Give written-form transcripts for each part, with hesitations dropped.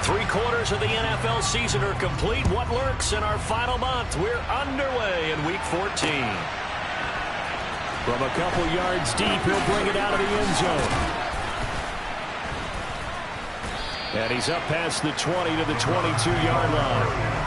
Three-quarters of the NFL season are complete. What lurks in our final month? We're underway in Week 14. From a couple yards deep, he'll bring it out of the end zone. And he's up past the 20 to the 22-yard line.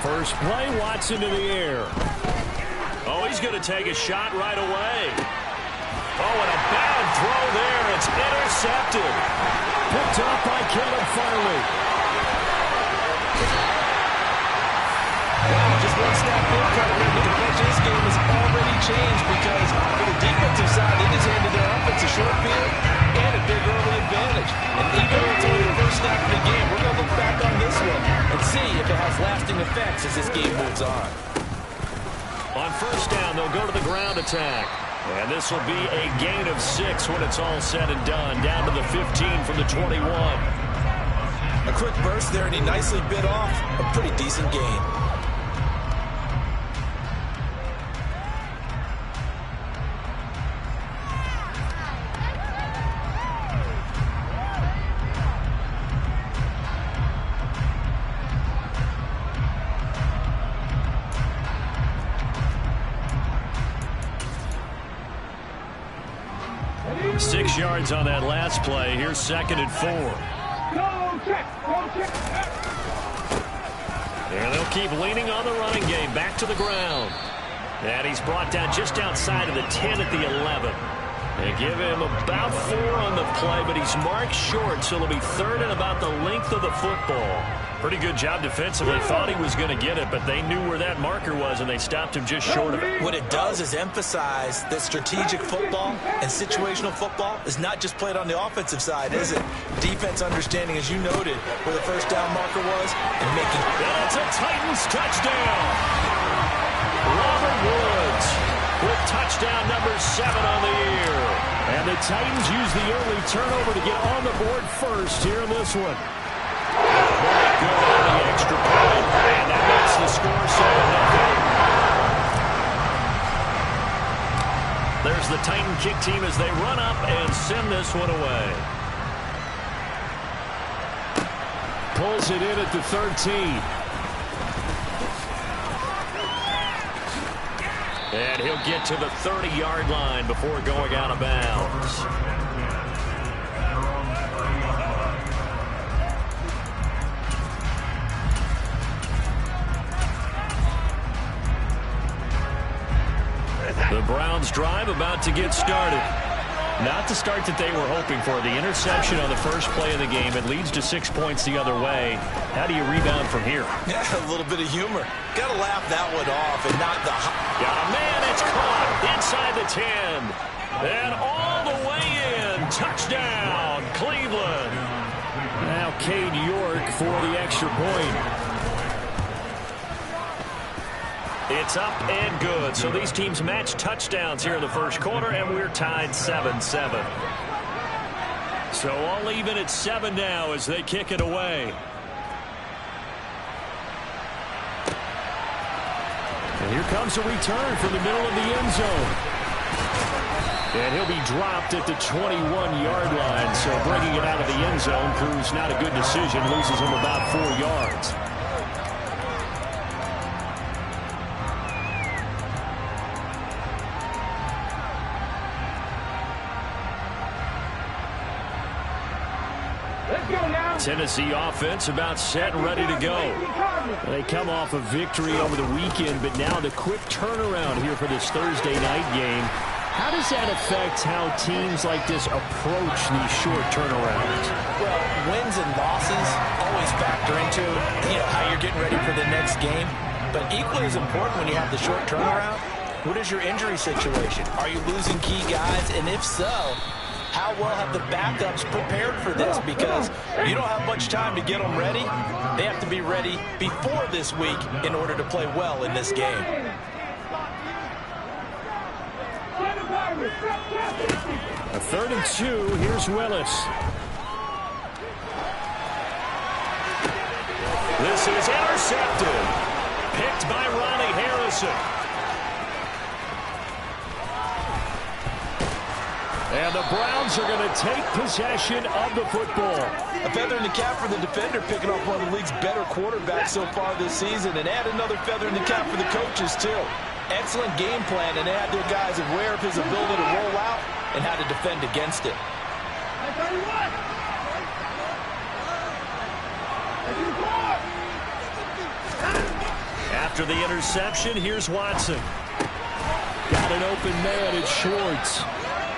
First play, Watson to the air. Oh, he's going to take a shot right away. Oh, and a bad throw there. It's intercepted. Picked up by Caleb Farley. Wow, just one snap in, Carter. The approach to this game has already changed because for the defensive side, they just handed their offense a short field and a big early advantage. And even though it's only the first snap of the game, we're going to look back on this one and see if it has lasting effects as this game moves on. On first down, they'll go to the ground attack. And this will be a gain of 6 when it's all said and done. Down to the 15 from the 21. A quick burst there, and he nicely bit off a pretty decent gain. 6 yards on that last play. Here's 2nd and 4. And they'll keep leaning on the running game. Back to the ground. And he's brought down just outside of the 10 at the 11. They give him about 4 on the play, but he's marked short, so it'll be 3rd and about the length of the football. Pretty good job defensively. Thought he was going to get it, but they knew where that marker was, and they stopped him just short of it. What it does is emphasize that strategic football and situational football is not just played on the offensive side, is it? Defense understanding, as you noted, where the first down marker was, and making... That's a Titans touchdown! Robert Woods with touchdown number 7 on the year. And the Titans use the early turnover to get on the board first here in this one. Very good on the extra point, and that makes the score 7-0. There's the Titan kick team as they run up and send this one away. Pulls it in at the 13. And he'll get to the 30-yard line before going out of bounds. The Browns drive about to get started. Not the start that they were hoping for. The interception on the first play of the game. It leads to 6 points the other way. How do you rebound from here? Yeah, a little bit of humor. Got to laugh that one off and not the... Got a man. It's caught inside the 10. And all the way in. Touchdown, Cleveland. Now Cade York for the extra point. It's up and good. So these teams match touchdowns here in the first quarter, and we're tied 7-7. So all even at 7 now as they kick it away. And here comes a return from the middle of the end zone. And he'll be dropped at the 21-yard line. So bringing it out of the end zone proves not a good decision. Loses him about 4 yards. Tennessee offense about set and ready to go. They come off a victory over the weekend, but now the quick turnaround here for this Thursday night game. How does that affect how teams like this approach these short turnarounds? Well, wins and losses always factor into how you're getting ready for the next game. But equally as important when you have the short turnaround, what is your injury situation? Are you losing key guys? And if so, how well have the backups prepared for this? Because you don't have much time to get them ready. They have to be ready before this week in order to play well in this game. A 3rd and 2. Here's Willis. This is intercepted. Picked by Ronnie Harrison. And the Browns are going to take possession of the football. A feather in the cap for the defender, picking off one of the league's better quarterbacks so far this season. And add another feather in the cap for the coaches, too. Excellent game plan, and they had their guys aware of his ability to roll out and how to defend against it. After the interception, here's Watson. Got an open man, it's Schwartz.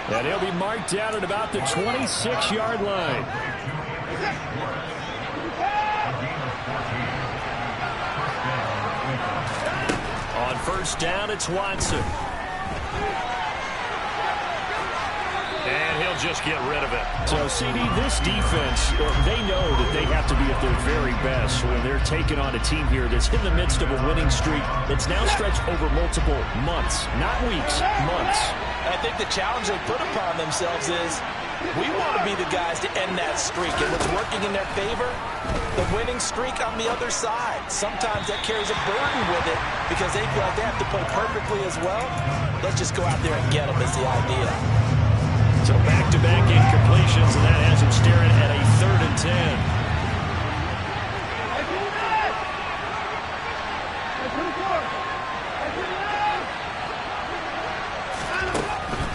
And he'll be marked down at about the 26-yard line. On 1st down, it's Watson. And he'll just get rid of it. So, CD, this defense, they know that they have to be at their very best when they're taking on a team here that's in the midst of a winning streak that's now stretched over multiple months, not weeks, months. I think the challenge they put upon themselves is we want to be the guys to end that streak. And what's working in their favor? The winning streak on the other side. Sometimes that carries a burden with it because they feel like they have to play perfectly as well. Let's just go out there and get them is the idea. So back-to-back incompletions, and that has him staring at a 3rd and 10.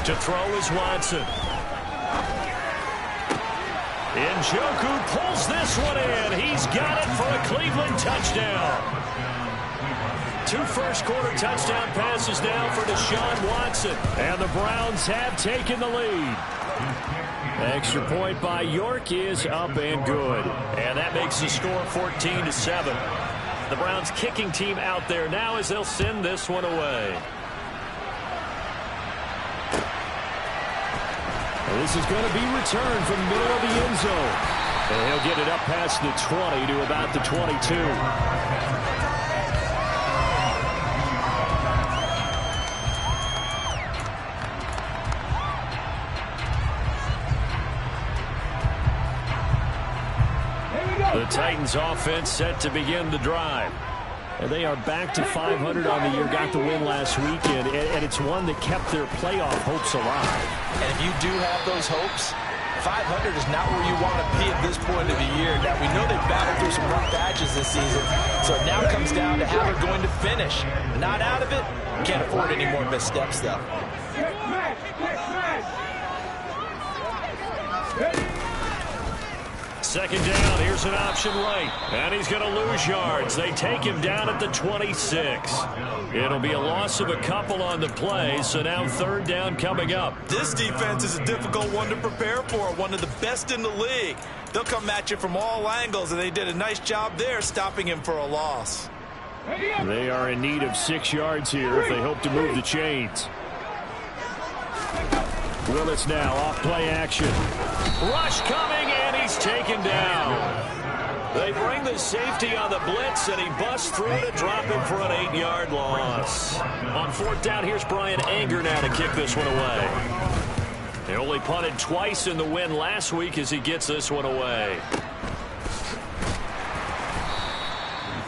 To throw is Watson. Njoku pulls this one in. He's got it for a Cleveland touchdown. 2 first-quarter touchdown passes now for Deshaun Watson. And the Browns have taken the lead. Extra point by York is up and good. And that makes the score 14-7. The Browns kicking team out there now as they'll send this one away. This is going to be returned from the middle of the end zone. And he'll get it up past the 20 to about the 22. The Titans offense set to begin the drive. And they are back to 500 on the year, got the win last weekend, and it's one that kept their playoff hopes alive. And if you do have those hopes, 500 is not where you want to be at this point of the year. Now, we know they've battled through some rough patches this season, so it now comes down to how they're going to finish. Not out of it, can't afford any more missteps, though. Second down, here's an option right, and he's going to lose yards. They take him down at the 26. It'll be a loss of a couple on the play, so now 3rd down coming up. This defense is a difficult one to prepare for, one of the best in the league. They'll come at you from all angles, and they did a nice job there stopping him for a loss. They are in need of 6 yards here if they hope to move the chains. Willis now off play action. Rush coming, and he's taken down. They bring the safety on the blitz, and he busts through to drop him for an 8-yard loss. On 4th down, here's Brian Anger now to kick this one away. They only punted twice in the win last week as he gets this one away.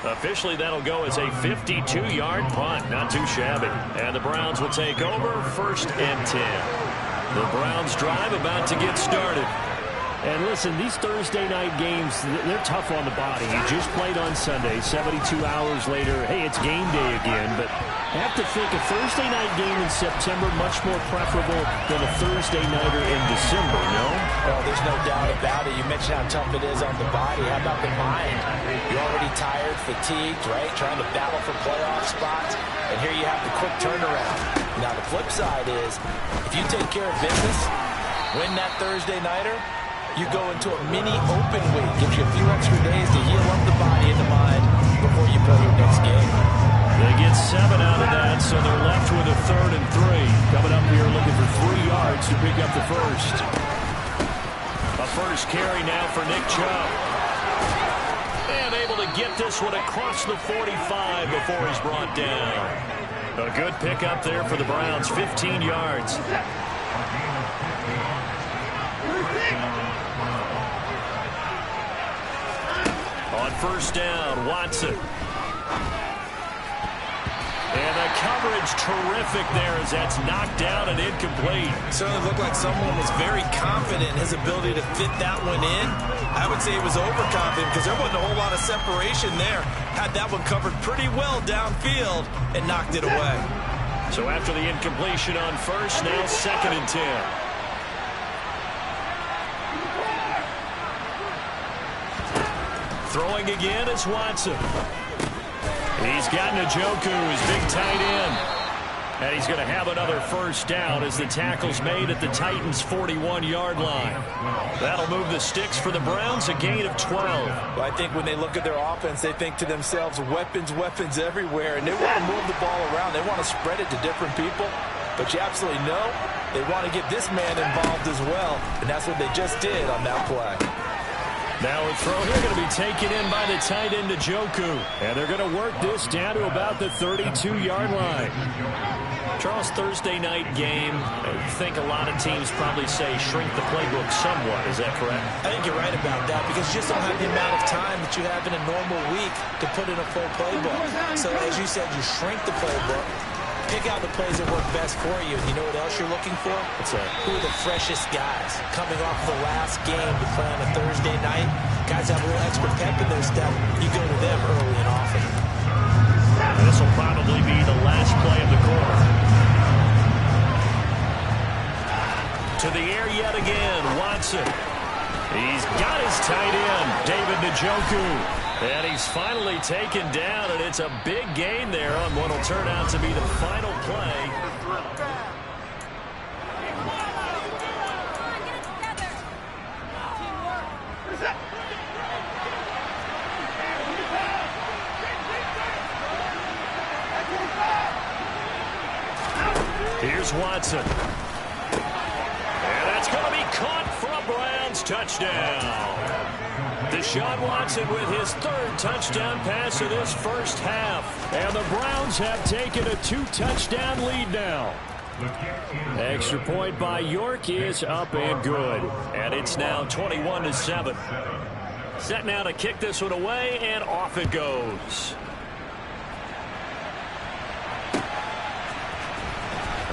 Officially, that'll go as a 52-yard punt. Not too shabby. And the Browns will take over 1st and 10. The Browns drive about to get started. And listen, these Thursday night games, they're tough on the body. You just played on Sunday, 72 hours later. Hey, it's game day again. But I have to think a Thursday night game in September much more preferable than a Thursday nighter in December, no? Well, there's no doubt about it. You mentioned how tough it is on the body. How about the mind? You're already tired, fatigued, right? Trying to battle for playoff spots. And here you have the quick turnaround. Now, the flip side is, if you take care of business, win that Thursday nighter, you go into a mini open week. Gives you a few extra days to heal up the body and the mind before you play your next game. They get 7 out of that, so they're left with a 3rd and 3. Coming up here looking for 3 yards to pick up the first. first carry now for Nick Chubb. And able to get this one across the 45 before he's brought down. A good pickup there for the Browns, 15 yards. On first down, Watson. And the coverage terrific there as that's knocked down and incomplete. Certainly looked like someone was very confident in his ability to fit that one in. I would say he was overconfident because there wasn't a whole lot of separation there. Had that one covered pretty well downfield and knocked it away. So after the incompletion on first, now 2nd and 10. Throwing again is Watson. He's got Njoku, his big tight end. And he's going to have another first down as the tackle's made at the Titans' 41-yard line. That'll move the sticks for the Browns, a gain of 12. Well, I think when they look at their offense, they think to themselves, weapons, weapons everywhere. And they want to move the ball around. They want to spread it to different people. But you absolutely know they want to get this man involved as well. And that's what they just did on that play. Now a throw here going to be taken in by the tight end Njoku. And they're going to work this down to about the 32-yard line. Charles, Thursday night game, I think a lot of teams probably say shrink the playbook somewhat. Is that correct? I think you're right about that because you just don't have the amount of time that you have in a normal week to put in a full playbook. So as you said, you shrink the playbook, pick out the plays that work best for you. And you know what else you're looking for? What's that? Who are the freshest guys coming off the last game to play on a Thursday night? Guys have a little extra pep in their step. You go to them early and often. This will probably be the last play of the quarter. To the air yet again, Watson. He's got his tight end, David Njoku. And he's finally taken down, and it's a big gain there on what will turn out to be the final play. Here's Watson. And that's going to be caught for a Browns touchdown. Deshaun Watson with his 3rd touchdown pass of this first half. And the Browns have taken a 2-touchdown lead now. Extra point by York is up and good. And it's now 21-7. Set now to kick this one away, and off it goes.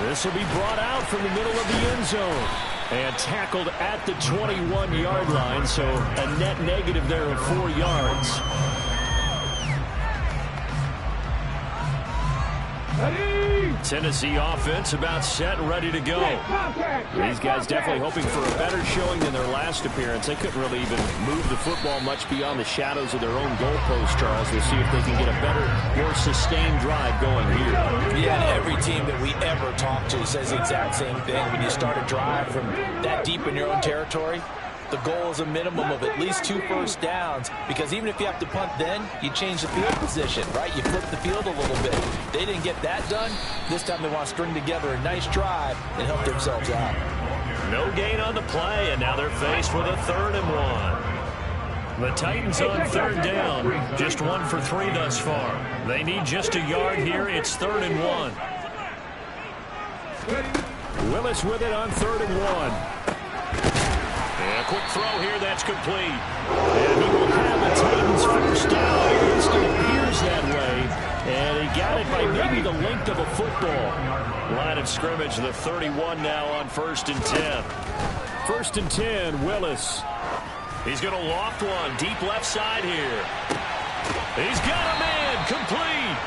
This will be brought out from the middle of the end zone. And tackled at the 21-yard line, so a net negative there of 4 yards. Tennessee offense about set and ready to go. These guys definitely hoping for a better showing than their last appearance. They couldn't really even move the football much beyond the shadows of their own goalpost, Charles. We'll see if they can get a better, more sustained drive going here. Yeah, and every team that we ever talk to says the exact same thing. When you start a drive from that deep in your own territory, the goal is a minimum of at least 2 first downs, because even if you have to punt then, you change the field position, right? You flip the field a little bit. They didn't get that done. This time they want to string together a nice drive and help themselves out. No gain on the play, and now they're faced with a 3rd and 1. The Titans on 3rd down, just 1 for 3 thus far. They need just a yard here. It's 3rd and 1. Willis with it on 3rd and 1. And a quick throw here, that's complete. And he will have the Titans first down. At least it appears that way. And he got it by maybe the length of a football. Line of scrimmage, the 31 now on 1st and 10. 1st and 10, Willis. He's going to loft one, deep left side here. He's got a man, complete.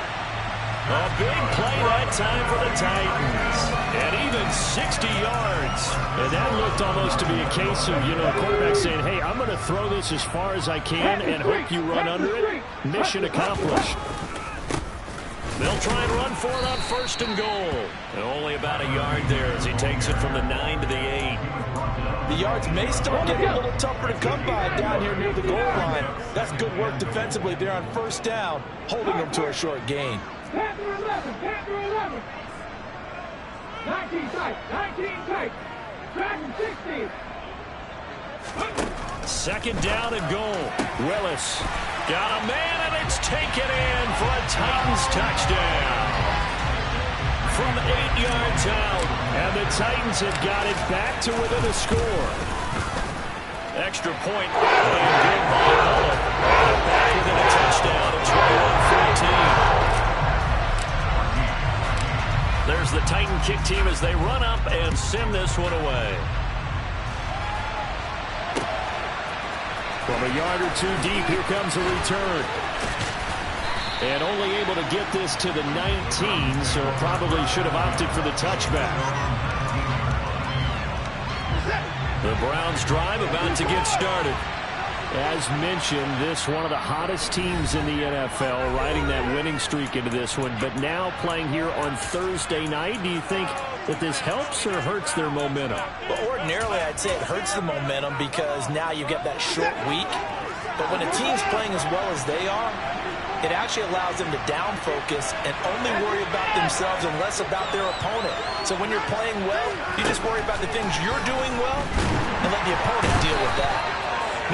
A big play that time for the Titans. And even 60 yards. And that looked almost to be a case of, a quarterback saying, hey, I'm going to throw this as far as I can and hope you run under it. Mission accomplished. They'll try and run for it on 1st and goal. And only about a yard there as he takes it from the 9 to the 8. The yards may start getting a little tougher to come by down here near the goal line. That's good work defensively there on 1st down, holding them to a short gain. Panther 11, Panther 11. 19 tight, 19 tight. Dragon 60. Second down and goal. Willis got a man, and it's taken in for a Titans touchdown. From 8 yards out, and the Titans have got it back to within a score. Extra point being good by Hull. Back within a touchdown at 21-14. There's the Titan kick team as they run up and send this one away. From a yard or two deep, here comes a return. And only able to get this to the 19, so probably should have opted for the touchback. The Browns drive about to get started. As mentioned, this one of the hottest teams in the NFL, riding that winning streak into this one, but now playing here on Thursday night. Do you think that this helps or hurts their momentum? Well, ordinarily, I'd say it hurts the momentum because now you get that short week. But when a team's playing as well as they are, it actually allows them to down focus and only worry about themselves and less about their opponent. So when you're playing well, you just worry about the things you're doing well and let the opponent deal with that.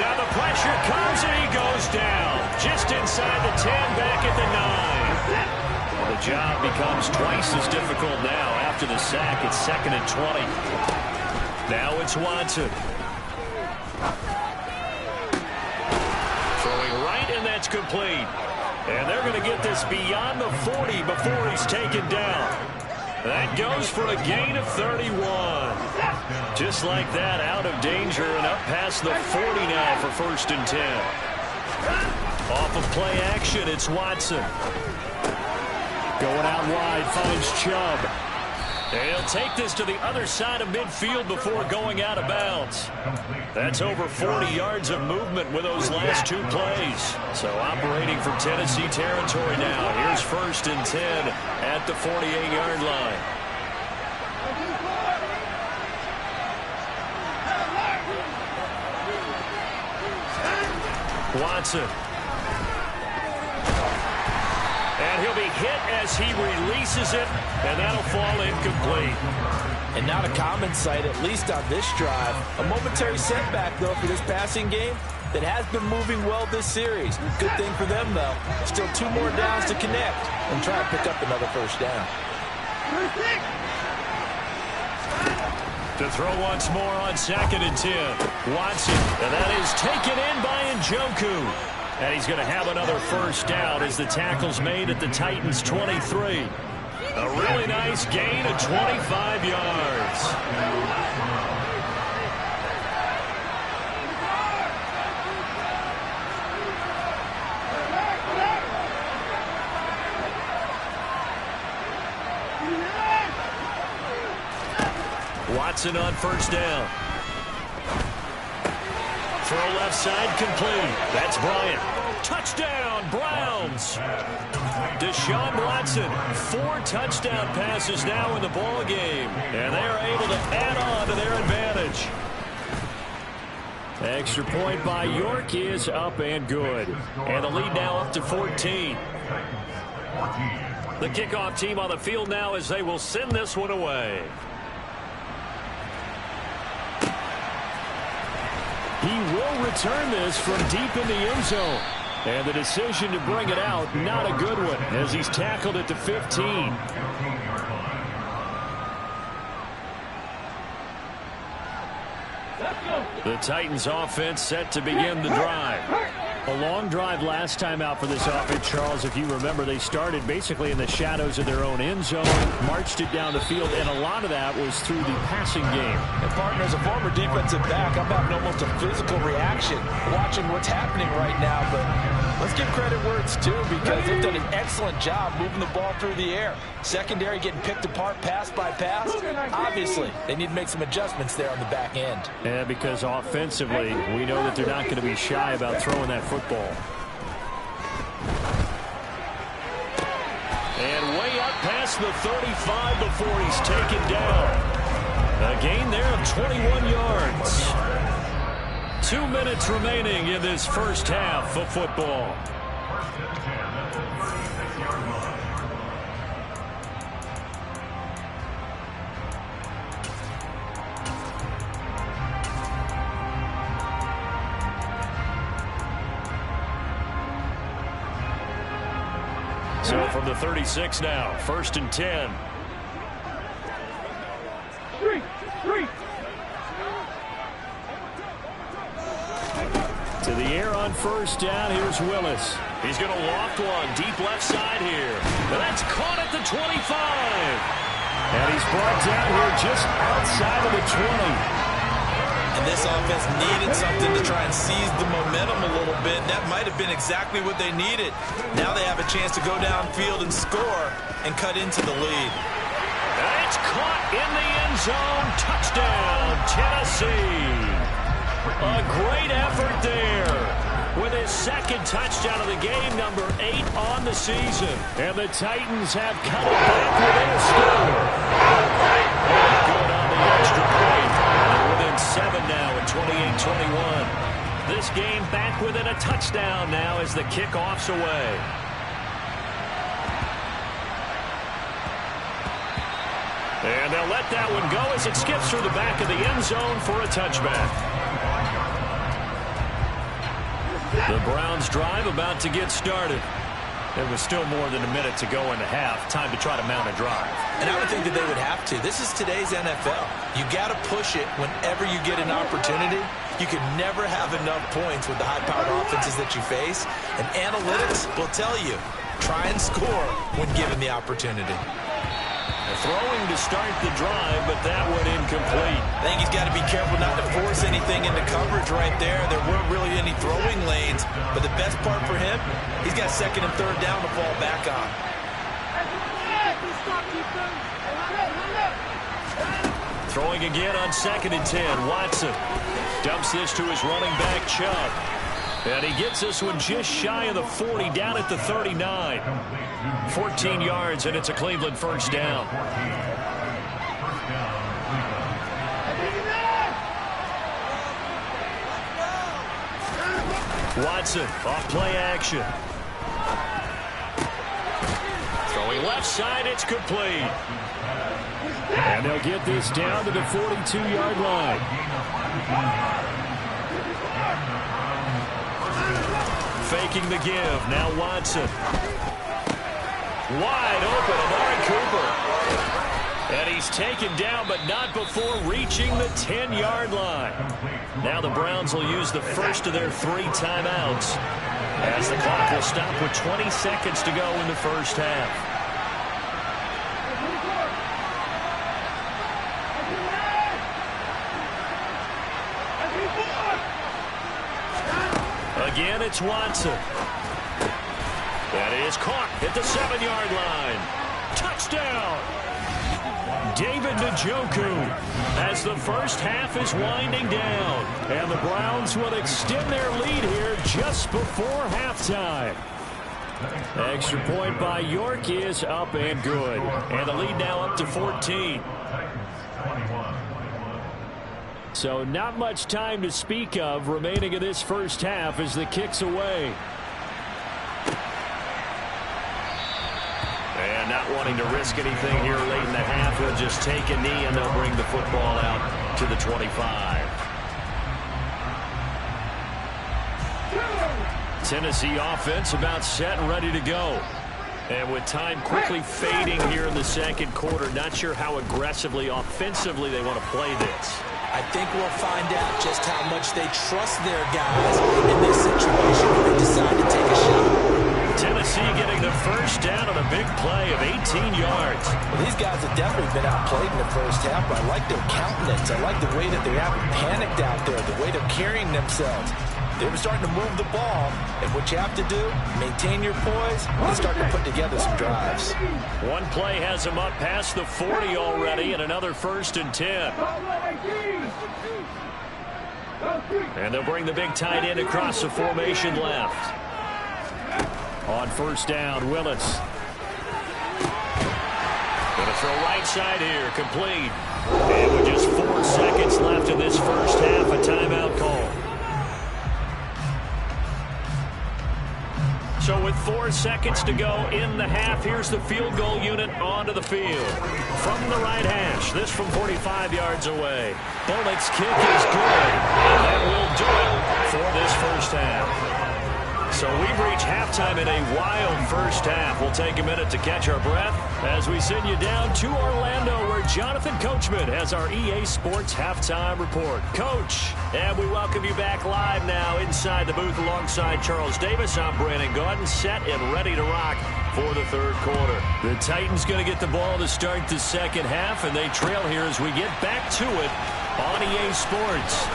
Now the pressure comes and he goes down. Just inside the 10, back at the 9. The job becomes twice as difficult now after the sack. It's 2nd and 20. Now it's Watson. Throwing right, and that's complete. And they're going to get this beyond the 40 before he's taken down. That goes for a gain of 31. Just like that, out of danger and up past the 40 now for 1st and 10. Off of play action, it's Watson. Going out wide, finds Chubb. And he'll take this to the other side of midfield before going out of bounds. That's over 40 yards of movement with those last 2 plays. So operating for Tennessee territory now. Here's 1st and 10 at the 48-yard line. Watson. And he'll be hit as he releases it, and that'll fall incomplete. And not a common sight, at least on this drive. A momentary setback, though, for this passing game that has been moving well this series. Good thing for them, though. Still 2 more downs to connect and try to pick up another 1st down. To throw once more on 2nd and 10. Watson, and that is taken in by Njoku. And he's going to have another 1st down as the tackle's made at the Titans' 23. A really nice gain of 25 yards. Watson on 1st down. Throw left side complete. That's Bryant. Touchdown, Browns. Deshaun Watson, 4 touchdown passes now in the ball game, and they are able to add on to their advantage. Extra point by York is up and good, and the lead now up to 14. The kickoff team on the field now as they will send this one away. He will return this from deep in the end zone. And the decision to bring it out, not a good one, as he's tackled at the 15. The Titans offense set to begin the drive. A long drive last time out for this offense, Charles. If you remember, they started basically in the shadows of their own end zone, marched it down the field, and a lot of that was through the passing game. And partner, as a former defensive back, I'm having almost a physical reaction watching what's happening right now. But let's give credit where it's due, because they've done an excellent job moving the ball through the air. Secondary getting picked apart pass by pass. Obviously, they need to make some adjustments there on the back end. Yeah, because offensively, we know that they're not going to be shy about throwing that football. And way up past the 35 before he's taken down. A gain there of 21 yards. 2 minutes remaining in this first half of football. So from the 36 now, 1st and 10. To the air on 1st down. Here's Willis. He's going to loft one deep left side here. And that's caught at the 25. And he's brought down here just outside of the 20. And this offense needed something to try and seize the momentum a little bit. That might have been exactly what they needed. Now they have a chance to go downfield and score and cut into the lead. And it's caught in the end zone. Touchdown, Tennessee. A great effort there with his 2nd touchdown of the game, number 8 on the season. And the Titans have come back within a score. Good on the extra point. And within 7 now at 28-21. This game back within a touchdown now as the kickoff's away. And they'll let that one go as it skips through the back of the end zone for a touchback. The Browns drive about to get started. There was still more than a minute to go in the half. Time to try to mount a drive. And I would think that they would have to. This is today's NFL. You got to push it whenever you get an opportunity. You can never have enough points with the high-powered offenses that you face. And analytics will tell you, try and score when given the opportunity. Throwing to start the drive, but that one incomplete. I think he's got to be careful not to force anything into coverage right there. There weren't really any throwing lanes, but the best part for him, he's got 2nd and 3rd down to fall back on. Throwing again on 2nd and 10. Watson dumps this to his running back, Chubb. And he gets this one just shy of the 40, down at the 39. 14 yards, and it's a Cleveland 1st down. Watson, off play action. Throwing left side, it's complete. And they'll get this down to the 42-yard line. Faking the give. Now Watson. Wide open, Amari Cooper. And he's taken down, but not before reaching the 10-yard line. Now the Browns will use the first of their 3 timeouts as the clock will stop with 20 seconds to go in the first half. Again, it's Watson. That is caught at the 7-yard line. Touchdown! David Njoku as the first half is winding down. And the Browns will extend their lead here just before halftime. Extra point by York is up and good. And the lead now up to 14. So not much time to speak of remaining in this first half as the kick's away. And not wanting to risk anything here late in the half, he'll just take a knee and they'll bring the football out to the 25. Tennessee offense about set and ready to go. And with time quickly fading here in the second quarter, not sure how aggressively, offensively they want to play this. I think we'll find out just how much they trust their guys in this situation when they decide to take a shot. Tennessee getting the first down on a big play of 18 yards. Well, these guys have definitely been outplayed in the first half, but I like their countenance. I like the way that they haven't panicked out there, the way they're carrying themselves. They were starting to move the ball, and what you have to do, maintain your poise, and start to put together some drives. One play has them up past the 40 already, and another 1st and 10. And they'll bring the big tight end across the formation left. On 1st down, Willis. Going to throw right side here, complete. And with just 4 seconds left in this first half, a timeout call. So with 4 seconds to go in the half, here's the field goal unit onto the field. From the right hash, this from 45 yards away. Bullock's kick is good, and that will do it for this first half. So we've reached halftime in a wild first half. We'll take a minute to catch our breath as we send you down to Orlando, where Jonathan Coachman has our EA Sports Halftime Report. Coach, and we welcome you back live now inside the booth alongside Charles Davis. I'm Brandon Gaudin, set and ready to rock for the third quarter. The Titans going to get the ball to start the second half, and they trail here as we get back to it on EA Sports.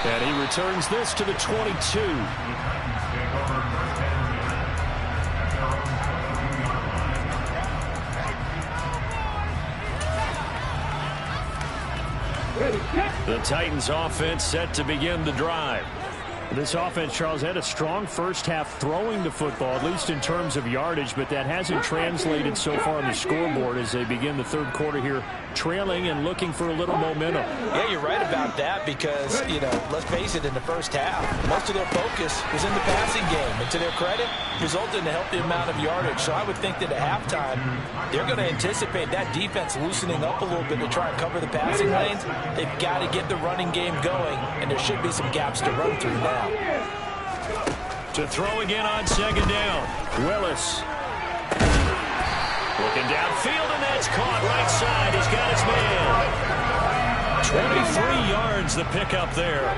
And he returns this to the 22. The Titans offense set to begin the drive. This offense, Charles, had a strong first half throwing the football, at least in terms of yardage, but that hasn't translated so far on the scoreboard as they begin the third quarter here, trailing and looking for a little momentum. Yeah, you're right about that because, let's face it, in the first half, most of their focus was in the passing game. And to their credit, resulted in a healthy amount of yardage. So I would think that at halftime, they're going to anticipate that defense loosening up a little bit to try and cover the passing lanes. They've got to get the running game going, and there should be some gaps to run through now. To throw again on second down. Willis. Looking downfield, and that's caught right side. He's got his man. 23 yards the pickup there.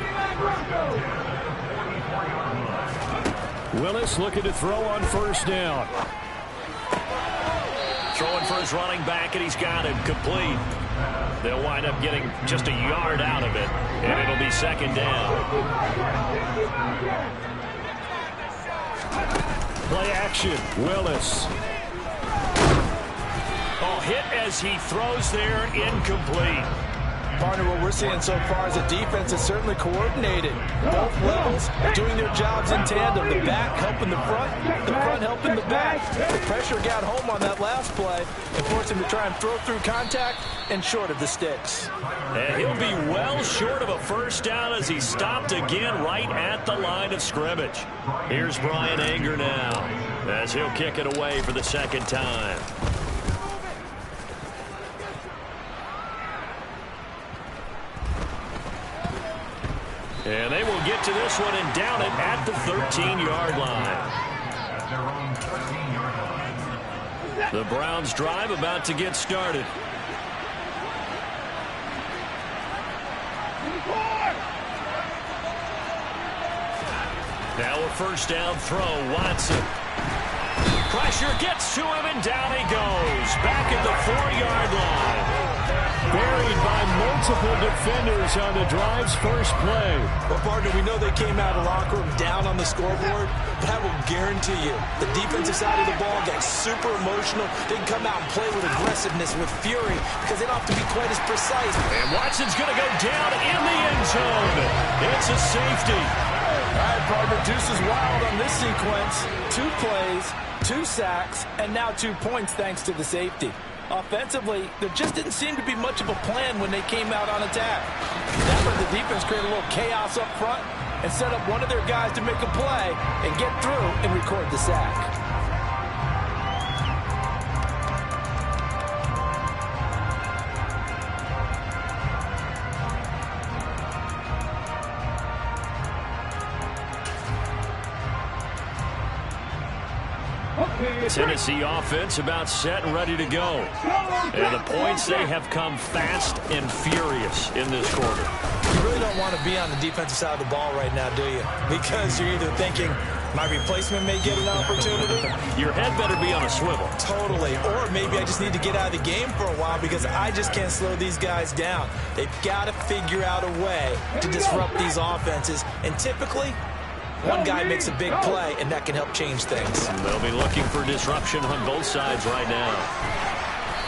Willis looking to throw on first down. Throwing for his running back, and he's got him complete. They'll wind up getting just a yard out of it, and it'll be second down. Play action, Willis. Oh, hit as he throws there, incomplete. Partner, what we're seeing so far is the defense is certainly coordinated. Both levels doing their jobs in tandem. The back helping the front helping the back. The pressure got home on that last play and forced him to try and throw through contact and short of the sticks. And he'll be well short of a first down as he stopped again right at the line of scrimmage. Here's Brian Anger now as he'll kick it away for the second time. And they will get to this one and down it at the 13-yard line. The Browns drive about to get started. Now a first down throw, Watson. Pressure gets to him, and down he goes. Back at the 4-yard line. Buried by multiple defenders on the drive's first play. Well, partner, we know they came out of the locker room down on the scoreboard, but I will guarantee you the defensive side of the ball got super emotional. They can come out and play with aggressiveness, with fury, because they don't have to be quite as precise. And Watson's going to go down in the end zone. It's a safety. All right, partner, deuce is wild on this sequence. 2 plays, 2 sacks, and now 2 points thanks to the safety. Offensively, there just didn't seem to be much of a plan when they came out on attack. That let the defense create a little chaos up front and set up one of their guys to make a play and get through and record the sack. Tennessee offense about set and ready to go. And the points, they have come fast and furious in this quarter. You really don't want to be on the defensive side of the ball right now, do you? Because you're either thinking, my replacement may get an opportunity. Your head better be on a swivel. Totally. Or maybe I just need to get out of the game for a while because I just can't slow these guys down. They've got to figure out a way to disrupt these offenses. And typically, one guy makes a big play, and that can help change things. They'll be looking for disruption on both sides right now.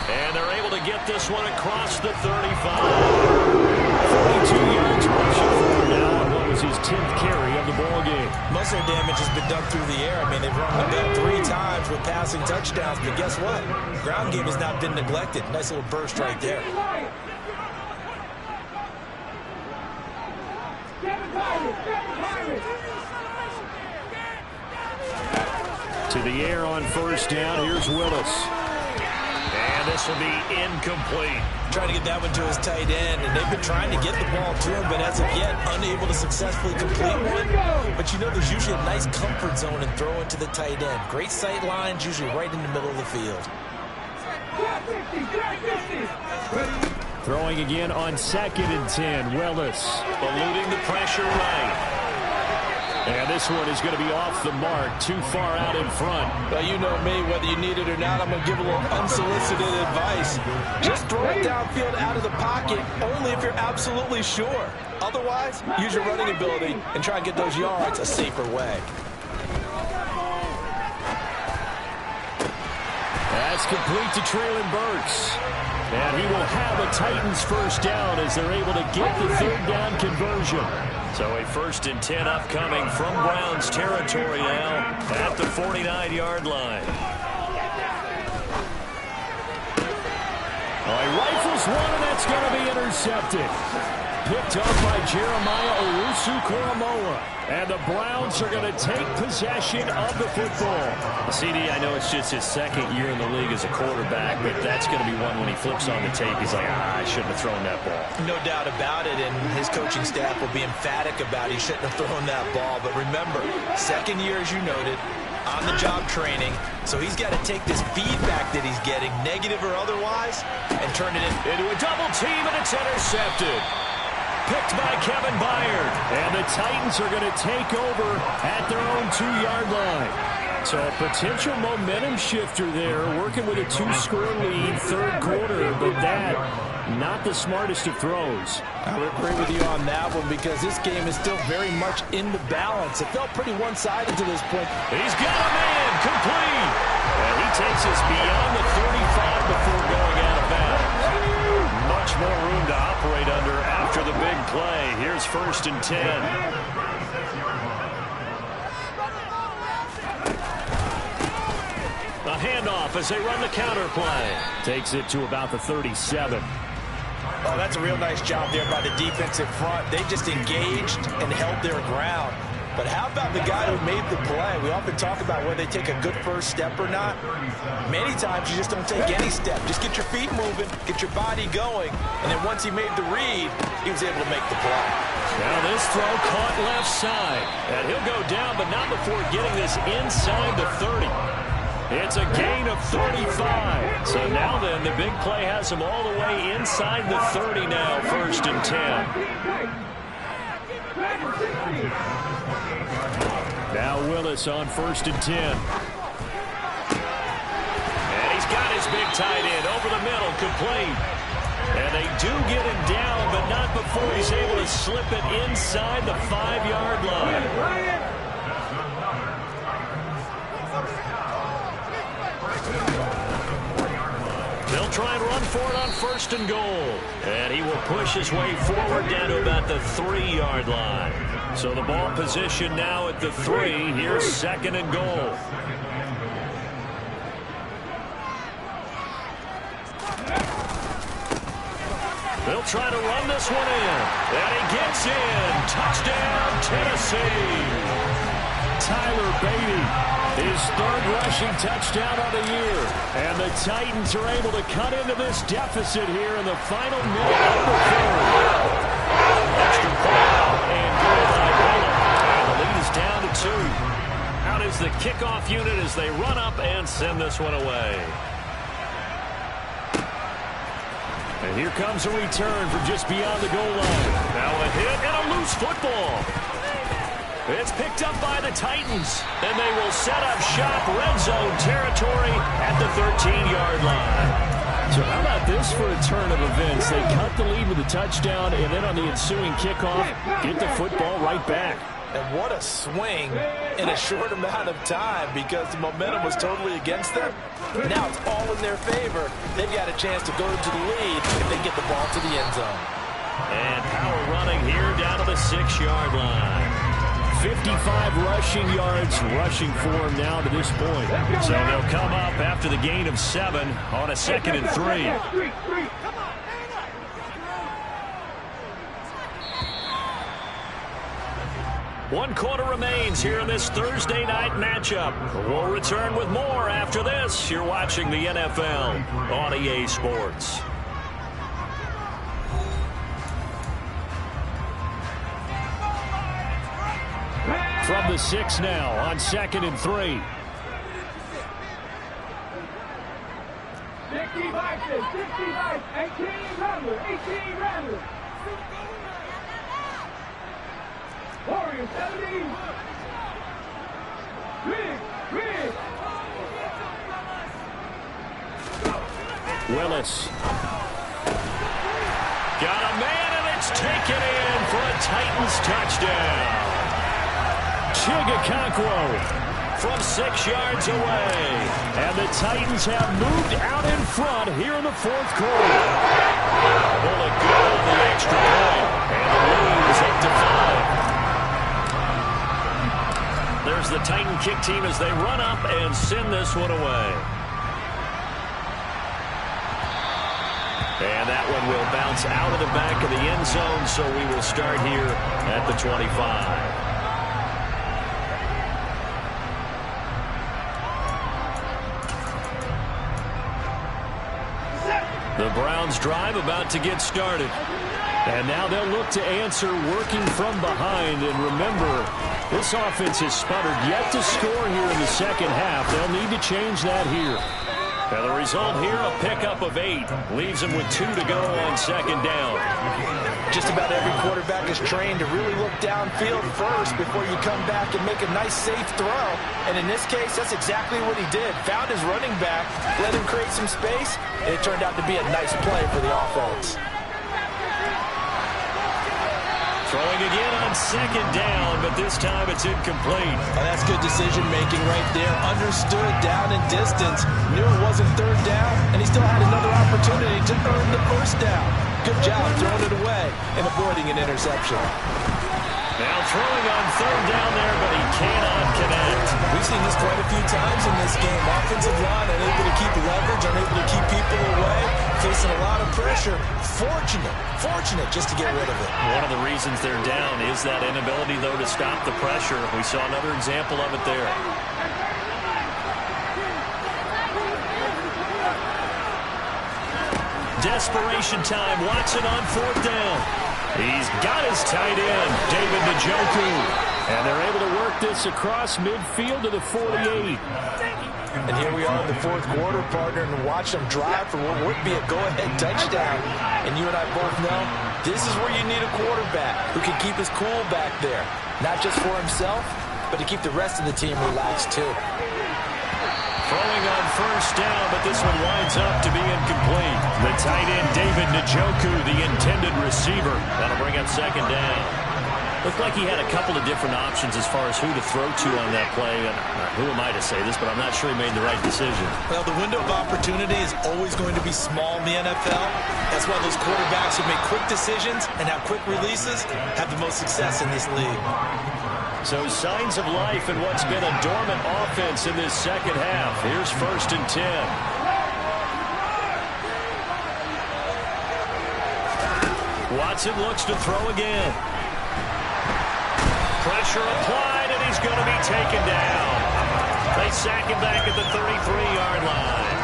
And they're able to get this one across the 35. 42 yards rushing for now on what was his 10th carry of the ball game. Most of their damage has been done through the air. I mean, they've run the ball 3 times with passing touchdowns, but guess what? Ground game has not been neglected. Nice little burst right there. To the air on first down. Here's Willis. And And this will be incomplete. Trying to get that one to his tight end, and they've been trying to get the ball to him, but as of yet, unable to successfully complete one. But you know there's usually a nice comfort zone in throwing to the tight end. Great sight lines, usually right in the middle of the field. Throwing again on 2nd and 10. Willis eluding the pressure right. And this one is going to be off the mark, too far out in front. Well, you know me, whether you need it or not, I'm going to give a little unsolicited advice. Just throw it downfield out of the pocket, only if you're absolutely sure. Otherwise, use your running ability and try and get those yards a safer way. That's complete to Traylon Burks. And he will have a Titans first down as they're able to get the 3rd down conversion. So a 1st and 10 upcoming from Browns territory now at the 49-yard line. He rifles one, and that's going to be intercepted. Picked up by Jeremiah Owusu-Koramoah. And the Browns are going to take possession of the football. CD, I know it's just his 2nd year in the league as a quarterback, but that's going to be one when he flips on the tape. He's like, I shouldn't have thrown that ball. No doubt about it, and his coaching staff will be emphatic about he shouldn't have thrown that ball. But remember, 2nd year, as you noted, on-the-job training, so he's got to take this feedback that he's getting, negative or otherwise, and turn it into a double team, and it's intercepted. Picked by Kevin Byard. And the Titans are going to take over at their own 2-yard line. So a potential momentum shifter there, working with a 2-score lead, 3rd quarter, but that, not the smartest of throws. I would agree with you on that one because this game is still very much in the balance. It felt pretty one-sided to this point. He's got a man, complete. And he takes us beyond the 35 before going out of bounds. Much more room to operate under after the big play. Here's 1st and 10. A handoff as they run the counter play. Takes it to about the 37. Oh, that's a real nice job there by the defensive front. They just engaged and held their ground. But how about the guy who made the play? We often talk about whether they take a good first step or not. Many times you just don't take any step. Just get your feet moving, get your body going, and then once he made the read, he was able to make the play. Now this throw caught left side. And he'll go down, but not before getting this inside the 30. It's a gain of 35. So now then, the big play has him all the way inside the 30 now, 1st and 10. Now Willis on 1st and 10. And he's got his big tight end over the middle, complete. And they do get him down, but not before he's able to slip it inside the 5-yard line. They'll try and run for it on 1st and goal. And he will push his way forward down to about the 3-yard line. So the ball position now at the 3. Here's 2nd and goal. They'll try to run this one in. And he gets in. Touchdown, Tennessee. Tyler Beatty. His 3rd rushing touchdown of the year. And the Titans are able to cut into this deficit here in the final minute of the 3rd. Extra point and goal by Bella. And the lead is down to 2. Out is the kickoff unit as they run up and send this one away. And here comes a return from just beyond the goal line. Now a hit and a loose football. It's picked up by the Titans, and they will set up shop red zone territory at the 13-yard line. So how about this for a turn of events? They cut the lead with a touchdown, and then on the ensuing kickoff, get the football right back. And what a swing in a short amount of time because the momentum was totally against them. Now it's all in their favor. They've got a chance to go to the lead if they get the ball to the end zone. And power running here down to the 6-yard line. 55 rushing yards rushing for him now to this point. So they'll come up after the gain of 7 on a 2nd and 3. 1 quarter remains here in this Thursday night matchup. We'll return with more after this. You're watching the NFL on EA Sports. From the 6 now on 2nd and 3. 65, 65, 18 Randall. Warriors 17. Rig. Willis. Got a man, and it's taken in for a Titans touchdown. Chigakonkwo from 6 yards away. And the Titans have moved out in front here in the 4th quarter. Bullet good on the extra point. And the lead is up to 5. There's the Titan kick team as they run up and send this one away. And that one will bounce out of the back of the end zone, so we will start here at the 25. The Browns drive about to get started. And now they'll look to answer working from behind. And remember, this offense has sputtered yet to score here in the second half. They'll need to change that here. And the result here, a pickup of 8. Leaves them with 2 to go on 2nd down. Just about every quarterback is trained to really look downfield first before you come back and make a nice, safe throw. And in this case, that's exactly what he did. Found his running back, let him create some space, and it turned out to be a nice play for the offense. Throwing again on 2nd down, but this time it's incomplete. Oh, that's good decision-making right there. Understood down and distance. Knew it wasn't 3rd down, and he still had another opportunity to earn the 1st down. Good job throwing it away and avoiding an interception. Now throwing on 3rd down there, but he cannot connect. We've seen this quite a few times in this game. Offensive line unable to keep leverage, unable to keep people away, facing a lot of pressure. Fortunate just to get rid of it. One of the reasons they're down is that inability, though, to stop the pressure. We saw another example of it there. Desperation time. Watson on 4th down. He's got his tight end, David Njoku. And they're able to work this across midfield to the 48. And here we are in the 4th quarter, partner, and watch them drive for what would be a go-ahead touchdown. And you and I both know this is where you need a quarterback who can keep his cool back there. Not just for himself, but to keep the rest of the team relaxed too. Throwing on 1st down, but this one winds up to be incomplete. The tight end, David Njoku, the intended receiver. That'll bring up 2nd down. Looked like he had a couple of different options as far as who to throw to on that play. And who am I to say this, but I'm not sure he made the right decision. Well, the window of opportunity is always going to be small in the NFL. That's why those quarterbacks who make quick decisions and have quick releases have the most success in this league. So signs of life in what's been a dormant offense in this second half. Here's 1st and 10. Watson looks to throw again. Pressure applied, and he's going to be taken down. They sack him back at the 33-yard line.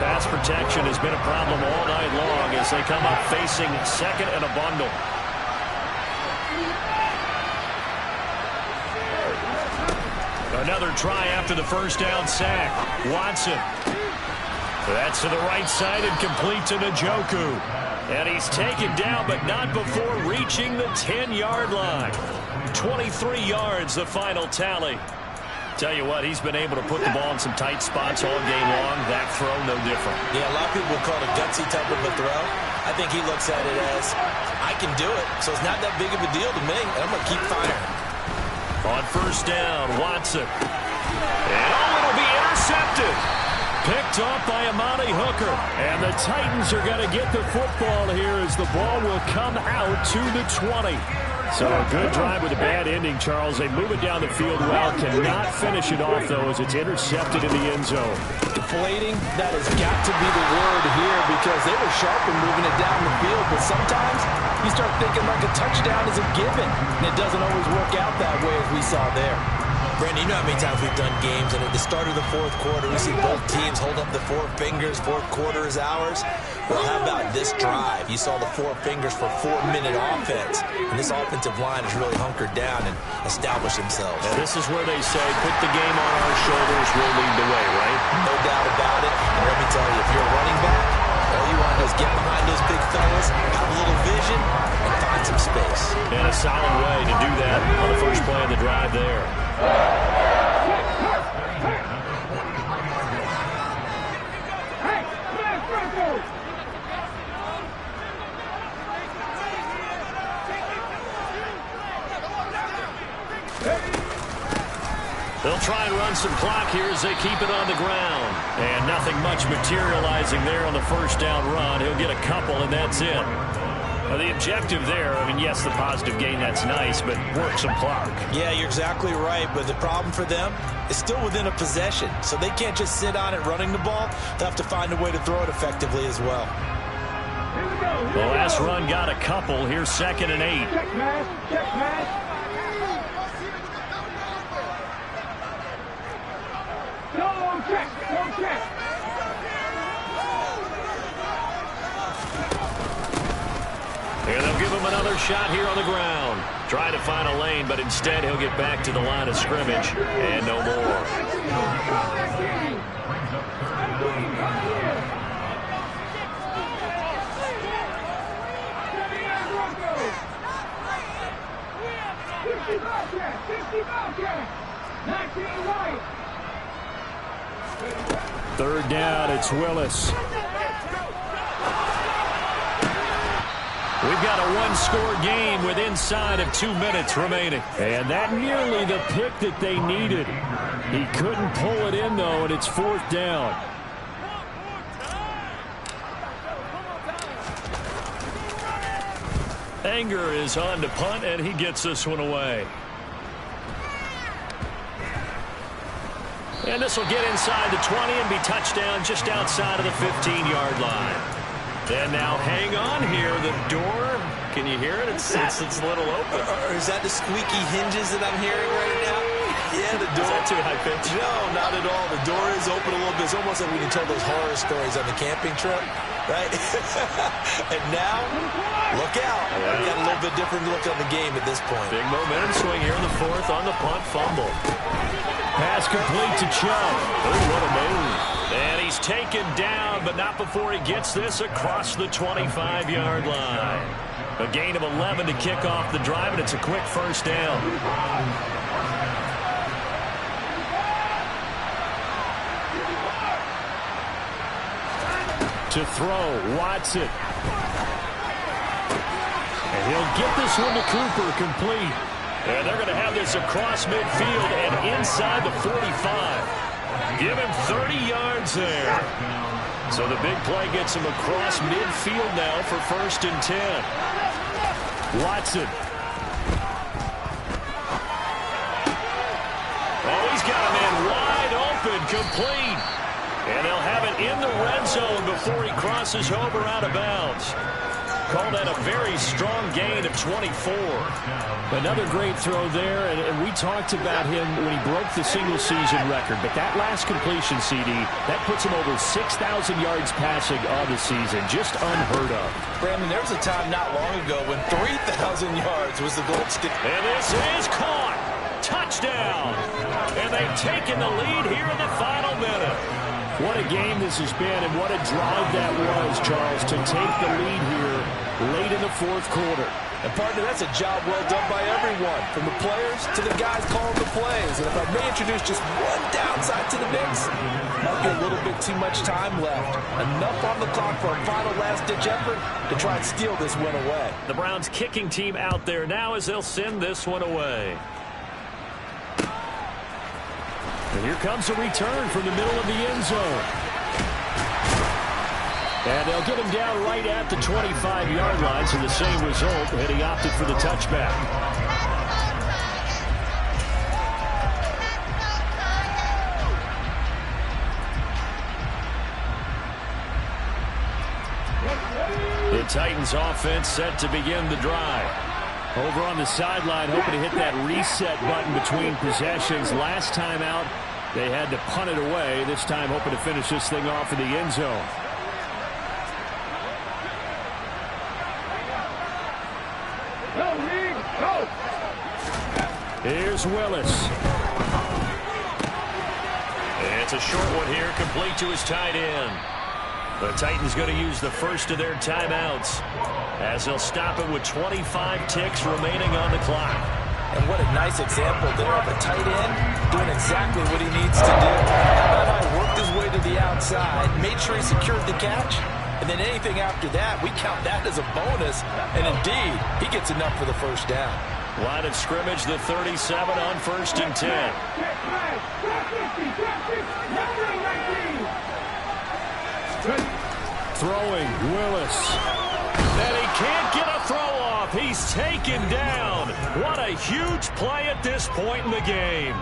Pass protection has been a problem all night long as they come up facing 2nd and a bundle. Another try after the 1st down sack. Watson. That's to the right side and complete to Njoku. And he's taken down, but not before reaching the 10-yard line. 23 yards, the final tally. Tell you what, he's been able to put the ball in some tight spots all game long. That throw, no different. Yeah, a lot of people call it a gutsy type of a throw. I think he looks at it as, I can do it, so it's not that big of a deal to me, and I'm going to keep firing. On 1st down, Watson. And it'll be intercepted. Picked off by Amani Hooker. And the Titans are going to get the football here as the ball will come out to the 20. So a good drive with a bad ending, Charles. They move it down the field well. Cannot finish it off, though, as it's intercepted in the end zone. Deflating, that has got to be the word here because they were sharp in moving it down the field, but sometimes you start thinking like a touchdown is a given. And it doesn't always work out that way as we saw there. Brandon, you know how many times we've done games, and at the start of the fourth quarter, we see both teams hold up the four fingers, fourth quarter is ours. Well, how about this drive? You saw the four fingers for 4-minute offense, and this offensive line has really hunkered down and established themselves. And this is where they say, put the game on our shoulders, we'll lead the way, right? No doubt about it. And let me tell you, if you're a running back, all you want to do is get behind those big fellas, have a little vision, and find some space. And a solid way to do that on the first play of the drive there. They'll try and run some clock here as they keep it on the ground. And nothing much materializing there on the first down run. He'll get a couple, and that's it. The objective there, I mean, yes, the positive gain, that's nice, but work some clock. Yeah, you're exactly right, but the problem for them is still within a possession, so they can't just sit on it running the ball. They'll have to find a way to throw it effectively as well. The last run got a couple. Here's 2nd and 8. Check pass, check pass. Don't check, don't check. And they'll give him another shot here on the ground. Try to find a lane, but instead he'll get back to the line of scrimmage and no more. 3rd down, it's Willis. We've got a one-score game with inside of 2 minutes remaining. And that nearly the pick that they needed. He couldn't pull it in, though, and it's 4th down. Anger is on to punt, and he gets this one away. And this will get inside the 20 and be touchdown just outside of the 15-yard line. And now hang on here. The door, can you hear it? It's a little open. Or is that the squeaky hinges that I'm hearing right now? Yeah, the door. Is that too high pitch? No, not at all. The door is open a little bit. It's almost like when you told those horror stories on the camping trip, right? And now, look out. We've got a little bit different look on the game at this point. Big momentum swing here in the 4th on the punt fumble. Pass complete to Chubb. Oh, what a move. And he's taken down, but not before he gets this across the 25-yard line. A gain of 11 to kick off the drive, and it's a quick first down. To throw, Watson. And he'll get this one to Cooper, complete. And they're going to have this across midfield and inside the 45. Give him 30 yards there. So the big play gets him across midfield now for 1st and 10. Watson. Oh, he's got a man wide open, complete. And they'll have it in the red zone before he crosses over out of bounds. Called that a very strong gain of 24. Another great throw there, and we talked about him when he broke the single-season record. But that last completion, CD, that puts him over 6,000 yards passing on the season. Just unheard of. Brandon, there was a time not long ago when 3,000 yards was the gold standard. And this is caught. Touchdown. And they've taken the lead here in the final minute. What a game this has been, and what a drive that was, Charles, to take the lead here late in the 4th quarter. And, partner, that's a job well done by everyone, from the players to the guys calling the plays. And if I may introduce just one downside to the mix, might be a little bit too much time left. Enough on the clock for a final last-ditch effort to try and steal this win away. The Browns kicking team out there now as they'll send this one away. And here comes a return from the middle of the end zone. And they'll get him down right at the 25-yard line, so the same result, and he opted for the touchback. Titans offense set to begin the drive. Over on the sideline, hoping to hit that reset button between possessions. Last time out, they had to punt it away. This time, hoping to finish this thing off in the end zone. Here's Willis. It's a short one here, complete to his tight end. The Titans going to use the first of their timeouts as they'll stop it with 25 ticks remaining on the clock. And what a nice example there of a tight end doing exactly what he needs to do. How about how he worked his way to the outside, made sure he secured the catch, and then anything after that, we count that as a bonus. And indeed, he gets enough for the first down. Line of scrimmage, the 37 on 1st and 10. Throwing, Willis. And he can't get a throw off. He's taken down. What a huge play at this point in the game.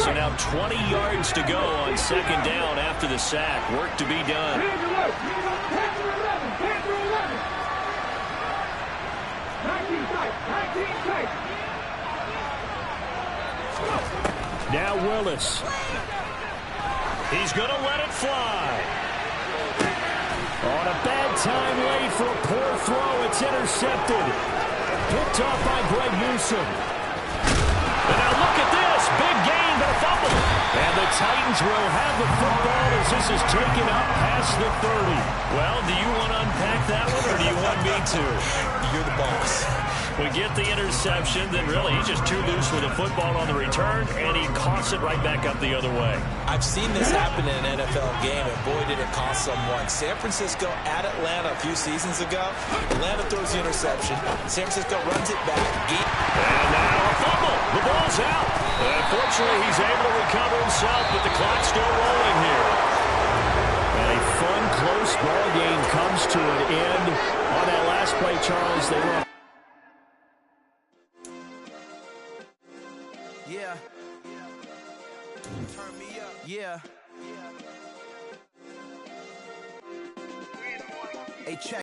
So now 20 yards to go on 2nd down after the sack. Work to be done. Now Willis. He's going to let it fly. On a bad time late for a poor throw. It's intercepted. Picked off by Greg Newsome. And now look at this. Big gain, but a fumble. And the Titans will have the football as this is taken up past the 30. Well, do you want to unpack that one, or do you want me to? You're the boss. We get the interception, then really he's just too loose with the football on the return, and he coughs it right back up the other way. I've seen this happen in an NFL game, and boy, did it cost someone. San Francisco at Atlanta a few seasons ago. Atlanta throws the interception. San Francisco runs it back. And now a fumble. The ball's out. Unfortunately, he's able to recover himself, but the clock's still rolling here. And a fun, close ball game comes to an end. On that last play, Charles, they were up. Yeah. Turn me up. Yeah. Hey, check.